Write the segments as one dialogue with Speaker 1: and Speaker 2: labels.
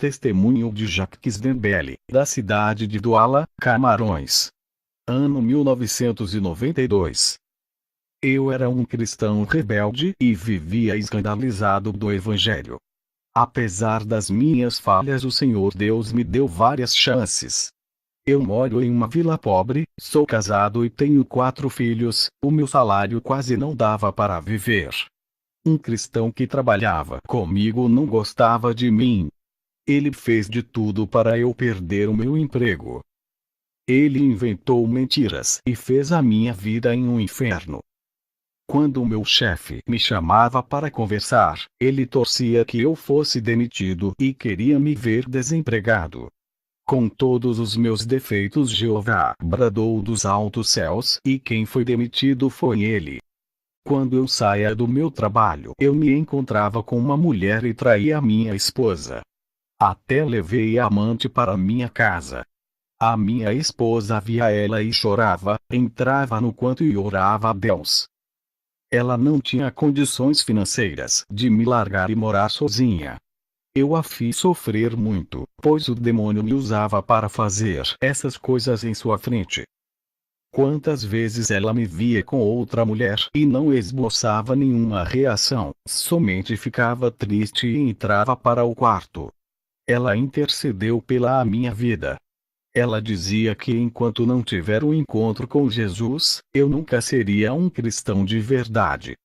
Speaker 1: Testemunho de Jacques Dembele, da cidade de Douala, Camarões. Ano 1992. Eu era um cristão rebelde e vivia escandalizado do Evangelho. Apesar das minhas falhas, o Senhor Deus me deu várias chances. Eu moro em uma vila pobre, sou casado e tenho 4 filhos, o meu salário quase não dava para viver. Um cristão que trabalhava comigo não gostava de mim. Ele fez de tudo para eu perder o meu emprego. Ele inventou mentiras e fez a minha vida em um inferno. Quando o meu chefe me chamava para conversar, ele torcia que eu fosse demitido e queria me ver desempregado. Com todos os meus defeitos, Jeová bradou dos altos céus, e quem foi demitido foi ele. Quando eu saía do meu trabalho, eu me encontrava com uma mulher e traía a minha esposa. Até levei a amante para minha casa. A minha esposa via ela e chorava, entrava no quarto e orava a Deus. Ela não tinha condições financeiras de me largar e morar sozinha. Eu a fiz sofrer muito, pois o demônio me usava para fazer essas coisas em sua frente. Quantas vezes ela me via com outra mulher e não esboçava nenhuma reação, somente ficava triste e entrava para o quarto. Ela intercedeu pela minha vida. Ela dizia que enquanto não tiver um encontro com Jesus, eu nunca seria um cristão de verdade.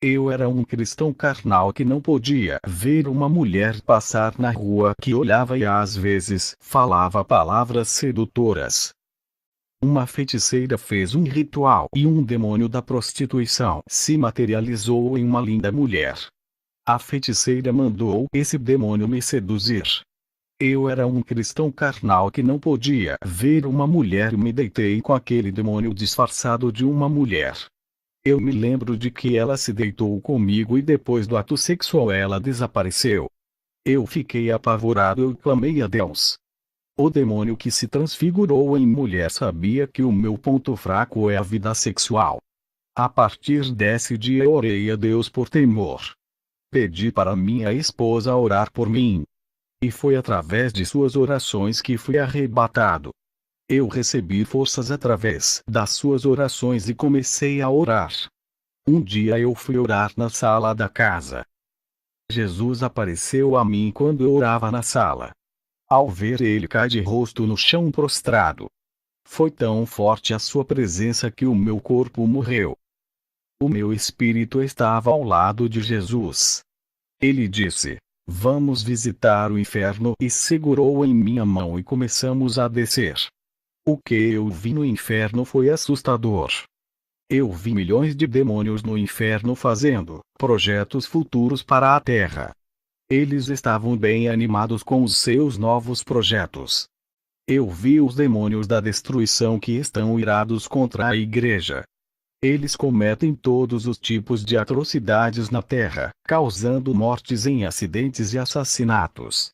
Speaker 1: Eu era um cristão carnal que não podia ver uma mulher passar na rua que olhava e às vezes falava palavras sedutoras. Uma feiticeira fez um ritual e um demônio da prostituição se materializou em uma linda mulher. A feiticeira mandou esse demônio me seduzir. Eu era um cristão carnal que não podia ver uma mulher e me deitei com aquele demônio disfarçado de uma mulher. Eu me lembro de que ela se deitou comigo e depois do ato sexual ela desapareceu. Eu fiquei apavorado e clamei a Deus. O demônio que se transfigurou em mulher sabia que o meu ponto fraco é a vida sexual. A partir desse dia eu orei a Deus por temor. Pedi para minha esposa orar por mim. E foi através de suas orações que fui arrebatado. Eu recebi forças através das suas orações e comecei a orar. Um dia eu fui orar na sala da casa. Jesus apareceu a mim quando eu orava na sala. Ao ver ele cair de rosto no chão prostrado. Foi tão forte a sua presença que o meu corpo morreu. O meu espírito estava ao lado de Jesus. Ele disse: "Vamos visitar o inferno", e segurou em minha mão e começamos a descer. O que eu vi no inferno foi assustador. Eu vi milhões de demônios no inferno fazendo projetos futuros para a Terra. Eles estavam bem animados com os seus novos projetos. Eu vi os demônios da destruição que estão irados contra a igreja. Eles cometem todos os tipos de atrocidades na Terra, causando mortes em acidentes e assassinatos.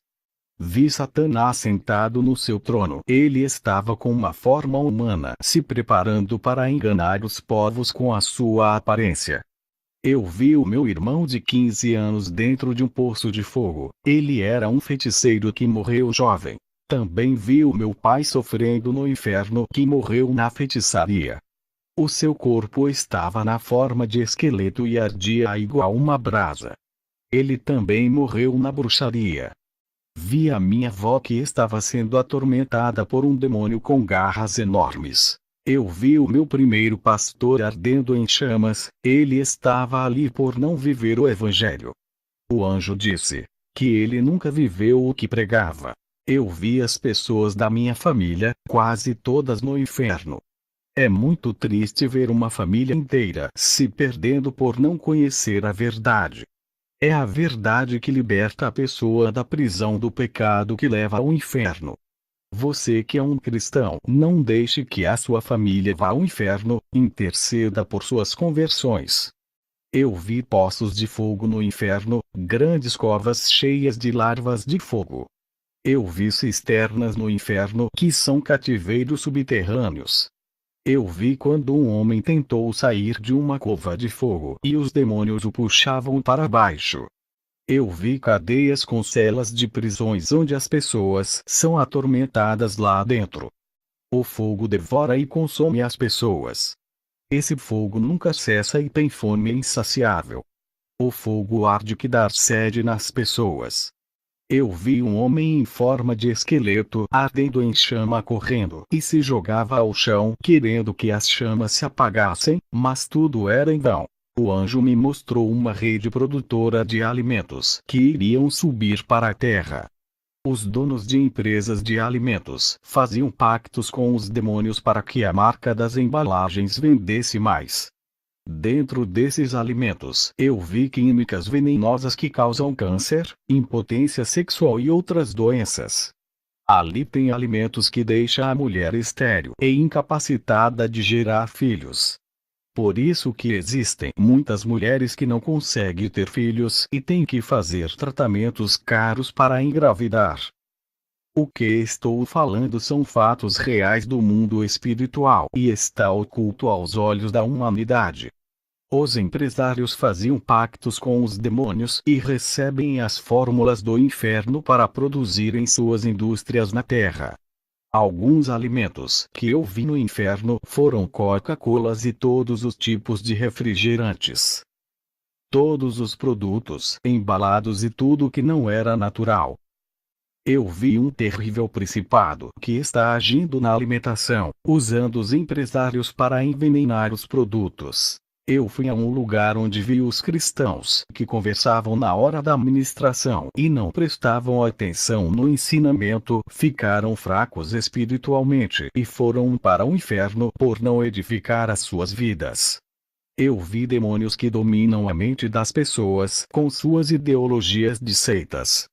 Speaker 1: Vi Satanás sentado no seu trono. Ele estava com uma forma humana, se preparando para enganar os povos com a sua aparência. Eu vi o meu irmão de 15 anos dentro de um poço de fogo. Ele era um feiticeiro que morreu jovem. Também vi o meu pai sofrendo no inferno, que morreu na feitiçaria. O seu corpo estava na forma de esqueleto e ardia igual uma brasa. Ele também morreu na bruxaria. Vi a minha avó que estava sendo atormentada por um demônio com garras enormes. Eu vi o meu primeiro pastor ardendo em chamas. Ele estava ali por não viver o evangelho. O anjo disse que ele nunca viveu o que pregava. Eu vi as pessoas da minha família, quase todas no inferno. É muito triste ver uma família inteira se perdendo por não conhecer a verdade. É a verdade que liberta a pessoa da prisão do pecado que leva ao inferno. Você que é um cristão, não deixe que a sua família vá ao inferno, interceda por suas conversões. Eu vi poços de fogo no inferno, grandes covas cheias de larvas de fogo. Eu vi cisternas no inferno que são cativeiros subterrâneos. Eu vi quando um homem tentou sair de uma cova de fogo e os demônios o puxavam para baixo. Eu vi cadeias com celas de prisões onde as pessoas são atormentadas lá dentro. O fogo devora e consome as pessoas. Esse fogo nunca cessa e tem fome insaciável. O fogo arde que dá sede nas pessoas. Eu vi um homem em forma de esqueleto ardendo em chama correndo e se jogava ao chão querendo que as chamas se apagassem, mas tudo era em vão. O anjo me mostrou uma rede produtora de alimentos que iriam subir para a terra. Os donos de empresas de alimentos faziam pactos com os demônios para que a marca das embalagens vendesse mais. Dentro desses alimentos, eu vi químicas venenosas que causam câncer, impotência sexual e outras doenças. Ali tem alimentos que deixam a mulher estéril e incapacitada de gerar filhos. Por isso que existem muitas mulheres que não conseguem ter filhos e têm que fazer tratamentos caros para engravidar. O que estou falando são fatos reais do mundo espiritual e está oculto aos olhos da humanidade. Os empresários faziam pactos com os demônios e recebem as fórmulas do inferno para produzirem suas indústrias na terra. Alguns alimentos que eu vi no inferno foram Coca-Colas e todos os tipos de refrigerantes. Todos os produtos embalados e tudo que não era natural. Eu vi um terrível principado que está agindo na alimentação, usando os empresários para envenenar os produtos. Eu fui a um lugar onde vi os cristãos que conversavam na hora da ministração e não prestavam atenção no ensinamento, ficaram fracos espiritualmente e foram para o inferno por não edificar as suas vidas. Eu vi demônios que dominam a mente das pessoas com suas ideologias de seitas.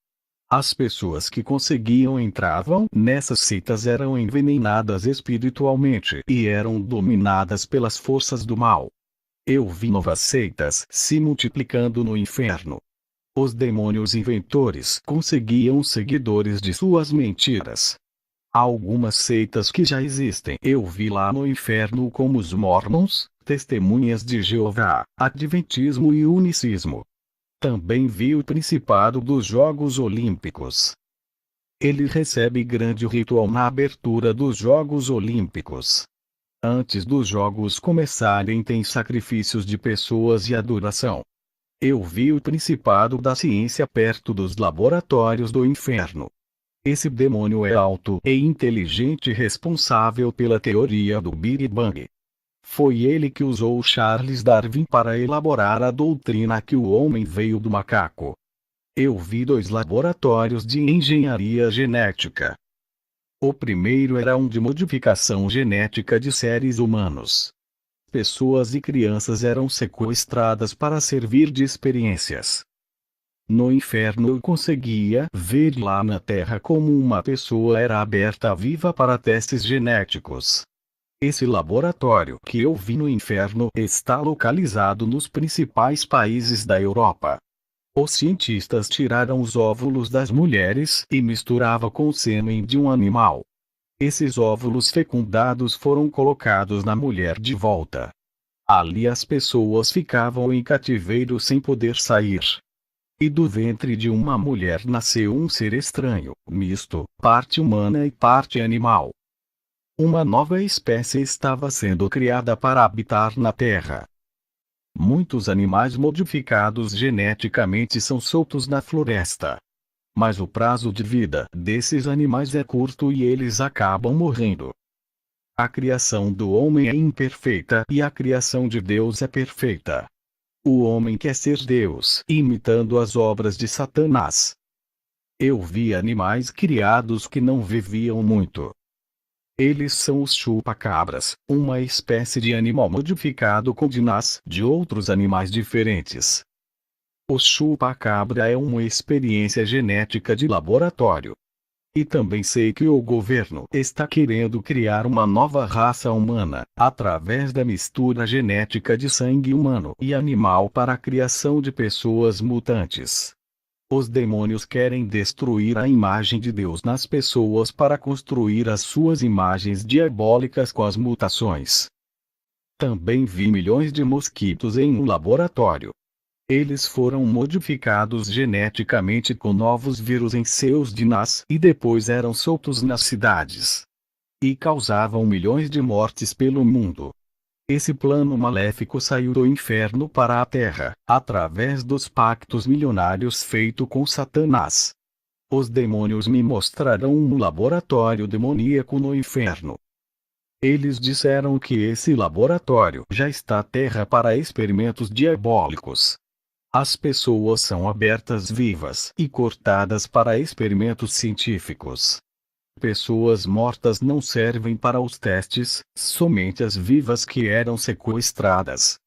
Speaker 1: As pessoas que conseguiam entravam nessas seitas eram envenenadas espiritualmente e eram dominadas pelas forças do mal. Eu vi novas seitas se multiplicando no inferno. Os demônios inventores conseguiam seguidores de suas mentiras. Algumas seitas que já existem eu vi lá no inferno como os Mormons, Testemunhas de Jeová, Adventismo e Unicismo. Também vi o Principado dos Jogos Olímpicos. Ele recebe grande ritual na abertura dos Jogos Olímpicos. Antes dos jogos começarem tem sacrifícios de pessoas e adoração. Eu vi o Principado da Ciência perto dos laboratórios do inferno. Esse demônio é alto e inteligente e responsável pela teoria do Big Bang. Foi ele que usou Charles Darwin para elaborar a doutrina que o homem veio do macaco. Eu vi 2 laboratórios de engenharia genética. O primeiro era um de modificação genética de seres humanos. Pessoas e crianças eram sequestradas para servir de experiências. No inferno eu conseguia ver lá na Terra como uma pessoa era aberta viva para testes genéticos. Esse laboratório que eu vi no inferno está localizado nos principais países da Europa. Os cientistas tiraram os óvulos das mulheres e misturavam com o sêmen de um animal. Esses óvulos fecundados foram colocados na mulher de volta. Ali as pessoas ficavam em cativeiro sem poder sair. E do ventre de uma mulher nasceu um ser estranho, misto, parte humana e parte animal. Uma nova espécie estava sendo criada para habitar na Terra. Muitos animais modificados geneticamente são soltos na floresta. Mas o prazo de vida desses animais é curto e eles acabam morrendo. A criação do homem é imperfeita e a criação de Deus é perfeita. O homem quer ser Deus, imitando as obras de Satanás. Eu vi animais criados que não viviam muito. Eles são os chupa-cabras, uma espécie de animal modificado com DNAs de outros animais diferentes. O chupa-cabra é uma experiência genética de laboratório. E também sei que o governo está querendo criar uma nova raça humana, através da mistura genética de sangue humano e animal para a criação de pessoas mutantes. Os demônios querem destruir a imagem de Deus nas pessoas para construir as suas imagens diabólicas com as mutações. Também vi milhões de mosquitos em um laboratório. Eles foram modificados geneticamente com novos vírus em seus DNAs e depois eram soltos nas cidades. E causavam milhões de mortes pelo mundo. Esse plano maléfico saiu do inferno para a terra, através dos pactos milionários feitos com Satanás. Os demônios me mostrarão um laboratório demoníaco no inferno. Eles disseram que esse laboratório já está à terra para experimentos diabólicos. As pessoas são abertas vivas e cortadas para experimentos científicos. Pessoas mortas não servem para os testes, somente as vivas que eram sequestradas.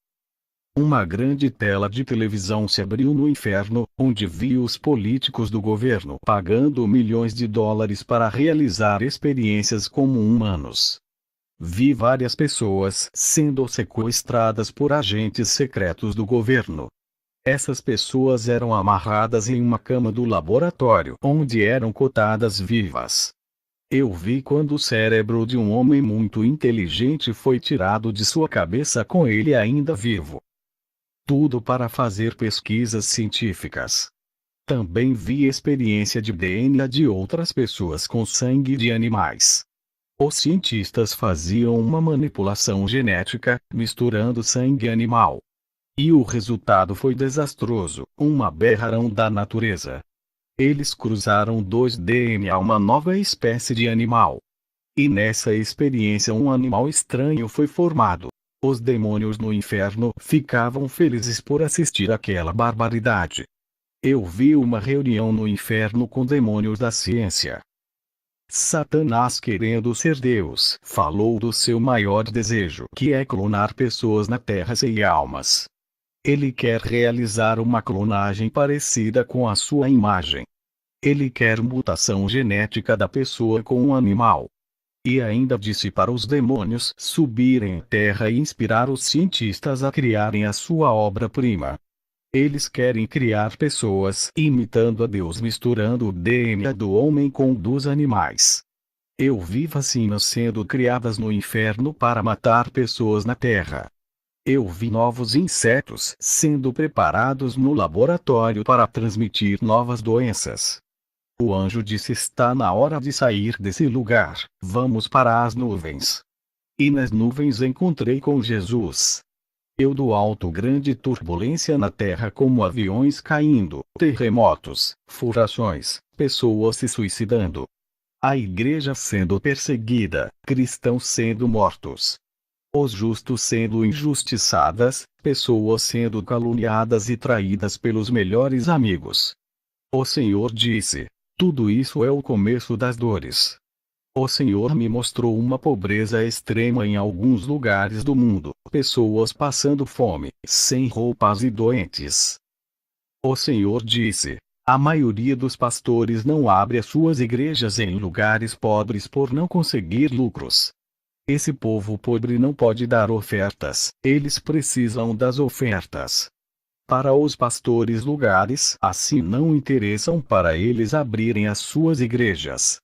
Speaker 1: Uma grande tela de televisão se abriu no inferno, onde vi os políticos do governo pagando milhões de dólares para realizar experiências como humanos. Vi várias pessoas sendo sequestradas por agentes secretos do governo. Essas pessoas eram amarradas em uma cama do laboratório, onde eram cotadas vivas. Eu vi quando o cérebro de um homem muito inteligente foi tirado de sua cabeça com ele ainda vivo. Tudo para fazer pesquisas científicas. Também vi experiência de DNA de outras pessoas com sangue de animais. Os cientistas faziam uma manipulação genética, misturando sangue animal. E o resultado foi desastroso, um aberração da natureza. Eles cruzaram 2 DNA, uma nova espécie de animal. E nessa experiência um animal estranho foi formado. Os demônios no inferno ficavam felizes por assistir àquela barbaridade. Eu vi uma reunião no inferno com demônios da ciência. Satanás, querendo ser Deus, falou do seu maior desejo, que é clonar pessoas na terra sem almas. Ele quer realizar uma clonagem parecida com a sua imagem. Ele quer mutação genética da pessoa com um animal. E ainda disse para os demônios subirem à terra e inspirar os cientistas a criarem a sua obra-prima. Eles querem criar pessoas imitando a Deus, misturando o DNA do homem com o dos animais. Eu vi vacinas sendo criadas no inferno para matar pessoas na terra. Eu vi novos insetos sendo preparados no laboratório para transmitir novas doenças. O anjo disse: está na hora de sair desse lugar, vamos para as nuvens. E nas nuvens encontrei com Jesus. Eu do alto, grande turbulência na terra, como aviões caindo, terremotos, furações, pessoas se suicidando. A igreja sendo perseguida, cristãos sendo mortos. Os justos sendo injustiçadas, pessoas sendo caluniadas e traídas pelos melhores amigos. O Senhor disse: tudo isso é o começo das dores. O Senhor me mostrou uma pobreza extrema em alguns lugares do mundo, pessoas passando fome, sem roupas e doentes. O Senhor disse: a maioria dos pastores não abre as suas igrejas em lugares pobres por não conseguir lucros. Esse povo pobre não pode dar ofertas, eles precisam das ofertas. Para os pastores, lugares assim não interessam para eles abrirem as suas igrejas.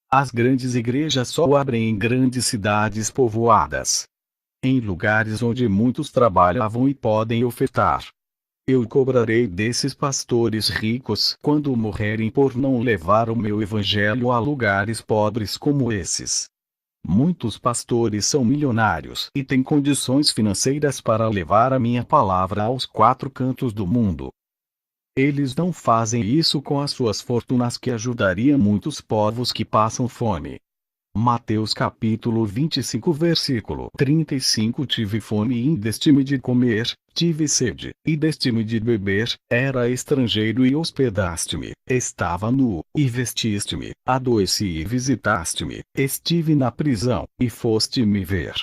Speaker 1: As grandes igrejas só abrem em grandes cidades povoadas. Em lugares onde muitos trabalhavam e podem ofertar. Eu cobrarei desses pastores ricos quando morrerem por não levar o meu evangelho a lugares pobres como esses. Muitos pastores são milionários e têm condições financeiras para levar a minha palavra aos 4 cantos do mundo. Eles não fazem isso com as suas fortunas, que ajudaria muitos povos que passam fome. Mateus capítulo 25 versículo 35. Tive fome e deste-me de comer, tive sede, e deste-me de beber, era estrangeiro e hospedaste-me, estava nu, e vestiste-me, adoeci e visitaste-me, estive na prisão, e foste me ver.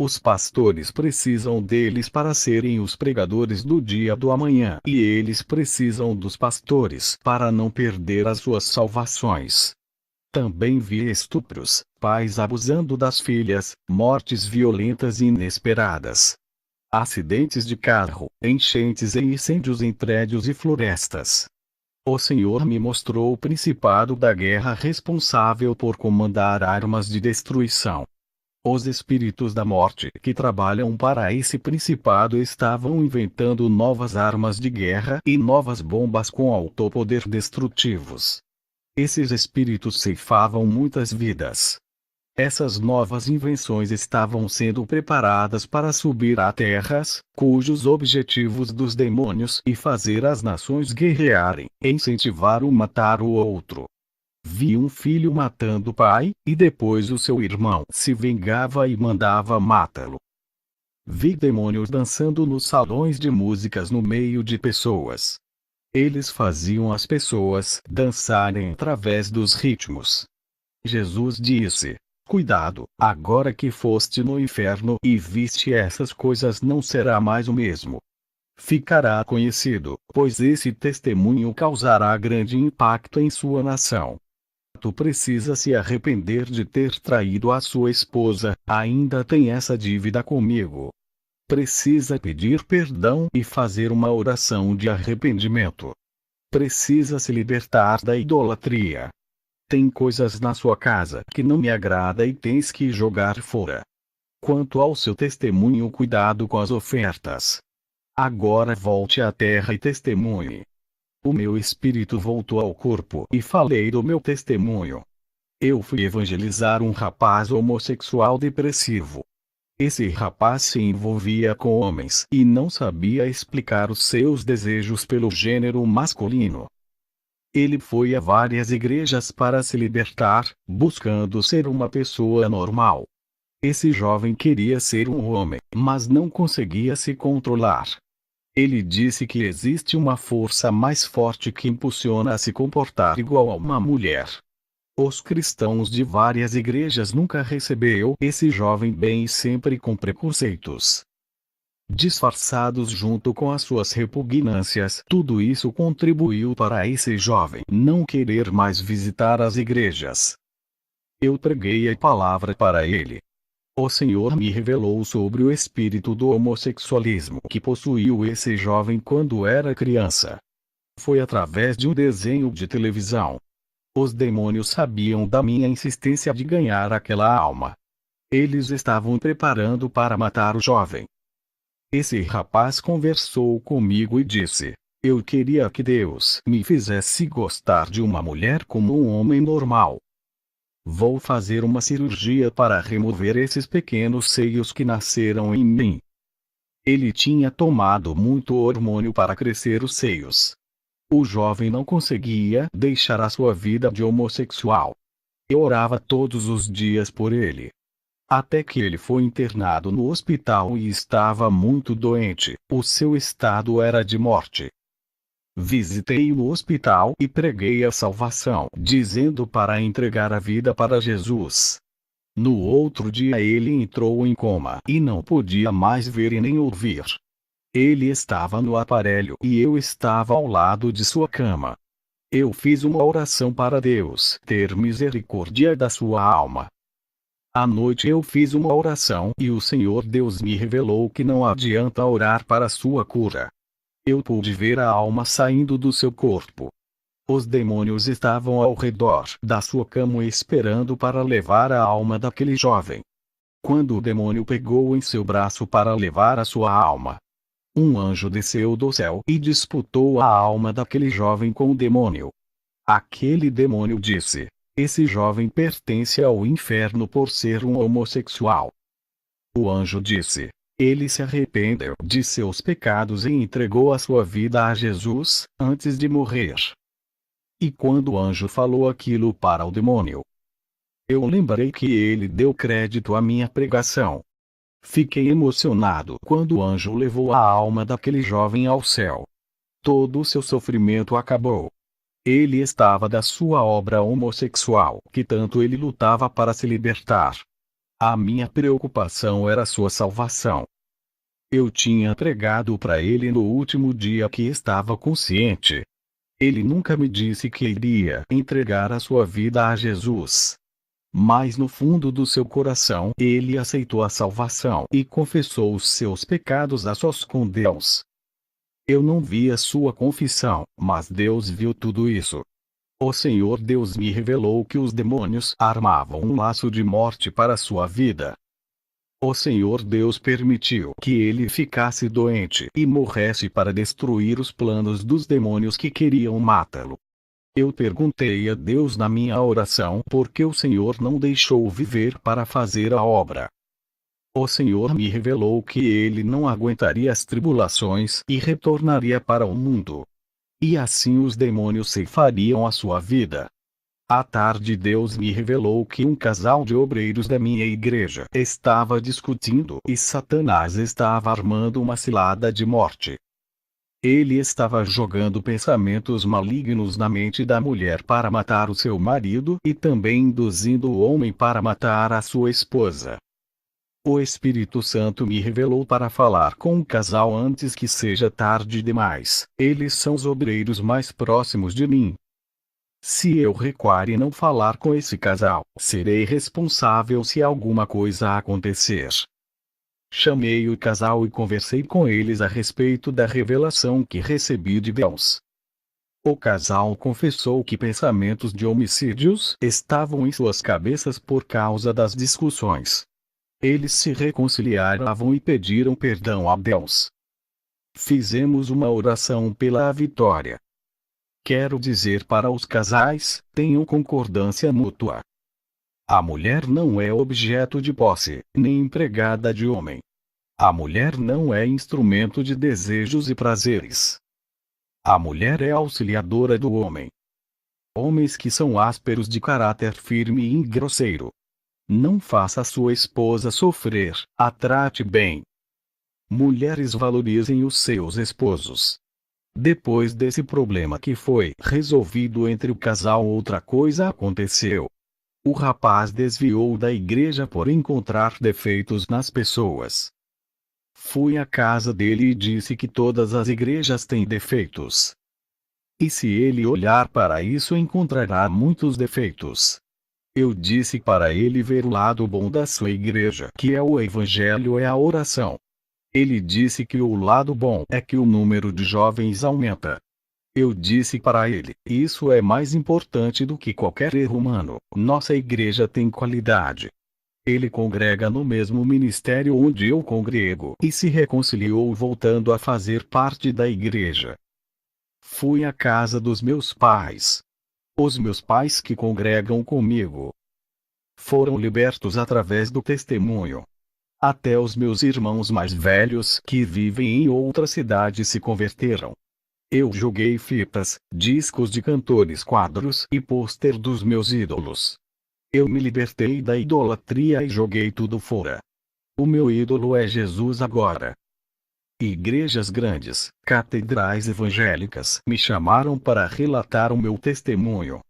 Speaker 1: Os pastores precisam deles para serem os pregadores do dia do amanhã, e eles precisam dos pastores para não perder as suas salvações. Também vi estupros, pais abusando das filhas, mortes violentas e inesperadas. Acidentes de carro, enchentes e incêndios em prédios e florestas. O Senhor me mostrou o principado da guerra responsável por comandar armas de destruição. Os espíritos da morte que trabalham para esse principado estavam inventando novas armas de guerra e novas bombas com alto poder destrutivos. Esses espíritos ceifavam muitas vidas. Essas novas invenções estavam sendo preparadas para subir a terras, cujos objetivos dos demônios e fazer as nações guerrearem, incentivar um matar o outro. Vi um filho matando o pai, e depois o seu irmão se vingava e mandava matá-lo. Vi demônios dançando nos salões de músicas no meio de pessoas. Eles faziam as pessoas dançarem através dos ritmos. Jesus disse: cuidado, agora que foste no inferno e viste essas coisas, não será mais o mesmo. Ficará conhecido, pois esse testemunho causará grande impacto em sua nação. Tu precisa se arrepender de ter traído a sua esposa, ainda tem essa dívida comigo. Precisa pedir perdão e fazer uma oração de arrependimento. Precisa se libertar da idolatria. Tem coisas na sua casa que não me agrada e tens que jogar fora. Quanto ao seu testemunho, cuidado com as ofertas. Agora volte à terra e testemunhe. O meu espírito voltou ao corpo e falei do meu testemunho. Eu fui evangelizar um rapaz homossexual depressivo. Esse rapaz se envolvia com homens e não sabia explicar os seus desejos pelo gênero masculino. Ele foi a várias igrejas para se libertar, buscando ser uma pessoa normal. Esse jovem queria ser um homem, mas não conseguia se controlar. Ele disse que existe uma força mais forte que impulsiona a se comportar igual a uma mulher. Os cristãos de várias igrejas nunca receberam esse jovem bem e sempre com preconceitos. Disfarçados junto com as suas repugnâncias, tudo isso contribuiu para esse jovem não querer mais visitar as igrejas. Eu preguei a palavra para ele. O Senhor me revelou sobre o espírito do homossexualismo que possuiu esse jovem quando era criança. Foi através de um desenho de televisão. Os demônios sabiam da minha insistência de ganhar aquela alma. Eles estavam preparando para matar o jovem. Esse rapaz conversou comigo e disse: eu queria que Deus me fizesse gostar de uma mulher como um homem normal. Vou fazer uma cirurgia para remover esses pequenos seios que nasceram em mim. Ele tinha tomado muito hormônio para crescer os seios. O jovem não conseguia deixar a sua vida de homossexual. Eu orava todos os dias por ele. Até que ele foi internado no hospital e estava muito doente, o seu estado era de morte. Visitei-o no hospital e preguei a salvação, dizendo para entregar a vida para Jesus. No outro dia ele entrou em coma e não podia mais ver e nem ouvir. Ele estava no aparelho e eu estava ao lado de sua cama. Eu fiz uma oração para Deus ter misericórdia da sua alma. À noite eu fiz uma oração e o Senhor Deus me revelou que não adianta orar para sua cura. Eu pude ver a alma saindo do seu corpo. Os demônios estavam ao redor da sua cama esperando para levar a alma daquele jovem. Quando o demônio pegou em seu braço para levar a sua alma, um anjo desceu do céu e disputou a alma daquele jovem com o demônio. Aquele demônio disse: esse jovem pertence ao inferno por ser um homossexual. O anjo disse: ele se arrependeu de seus pecados e entregou a sua vida a Jesus, antes de morrer. E quando o anjo falou aquilo para o demônio, eu lembrei que ele deu crédito à minha pregação. Fiquei emocionado quando o anjo levou a alma daquele jovem ao céu. Todo o seu sofrimento acabou. Ele estava da sua obra homossexual, que tanto ele lutava para se libertar. A minha preocupação era sua salvação. Eu tinha pregado para ele no último dia que estava consciente. Ele nunca me disse que iria entregar a sua vida a Jesus. Mas no fundo do seu coração ele aceitou a salvação e confessou os seus pecados a sós com Deus. Eu não vi a sua confissão, mas Deus viu tudo isso. O Senhor Deus me revelou que os demônios armavam um laço de morte para sua vida. O Senhor Deus permitiu que ele ficasse doente e morresse para destruir os planos dos demônios que queriam matá-lo. Eu perguntei a Deus na minha oração por que o Senhor não deixou viver para fazer a obra. O Senhor me revelou que ele não aguentaria as tribulações e retornaria para o mundo. E assim os demônios ceifariam a sua vida. À tarde Deus me revelou que um casal de obreiros da minha igreja estava discutindo e Satanás estava armando uma cilada de morte. Ele estava jogando pensamentos malignos na mente da mulher para matar o seu marido e também induzindo o homem para matar a sua esposa. O Espírito Santo me revelou para falar com o casal antes que seja tarde demais. Eles são os obreiros mais próximos de mim. Se eu recuar e não falar com esse casal, serei responsável se alguma coisa acontecer. Chamei o casal e conversei com eles a respeito da revelação que recebi de Deus. O casal confessou que pensamentos de homicídios estavam em suas cabeças por causa das discussões. Eles se reconciliaram e pediram perdão a Deus. Fizemos uma oração pela vitória. Quero dizer para os casais, tenham concordância mútua. A mulher não é objeto de posse, nem empregada de homem. A mulher não é instrumento de desejos e prazeres. A mulher é auxiliadora do homem. Homens que são ásperos de caráter firme e grosseiro. Não faça sua esposa sofrer, a trate bem. Mulheres valorizem os seus esposos. Depois desse problema que foi resolvido entre o casal, outra coisa aconteceu. O rapaz desviou da igreja por encontrar defeitos nas pessoas. Fui à casa dele e disse que todas as igrejas têm defeitos. E se ele olhar para isso, encontrará muitos defeitos. Eu disse para ele ver o lado bom da sua igreja, que é o evangelho e a oração. Ele disse que o lado bom é que o número de jovens aumenta. Eu disse para ele, isso é mais importante do que qualquer erro humano, nossa igreja tem qualidade. Ele congrega no mesmo ministério onde eu congrego e se reconciliou voltando a fazer parte da igreja. Fui à casa dos meus pais. Os meus pais que congregam comigo foram libertos através do testemunho. Até os meus irmãos mais velhos que vivem em outra cidade se converteram. Eu joguei fitas, discos de cantores, quadros e pôster dos meus ídolos. Eu me libertei da idolatria e joguei tudo fora. O meu ídolo é Jesus agora. Igrejas grandes, catedrais evangélicas me chamaram para relatar o meu testemunho.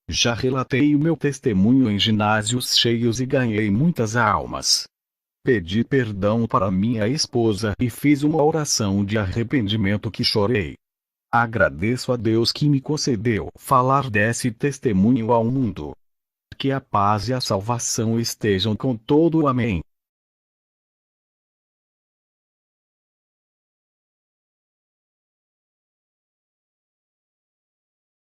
Speaker 1: Já relatei o meu testemunho em ginásios cheios e ganhei muitas almas. Pedi perdão para minha esposa e fiz uma oração de arrependimento que chorei. Agradeço a Deus que me concedeu falar desse testemunho ao mundo. Que a paz e a salvação estejam com todo o amém.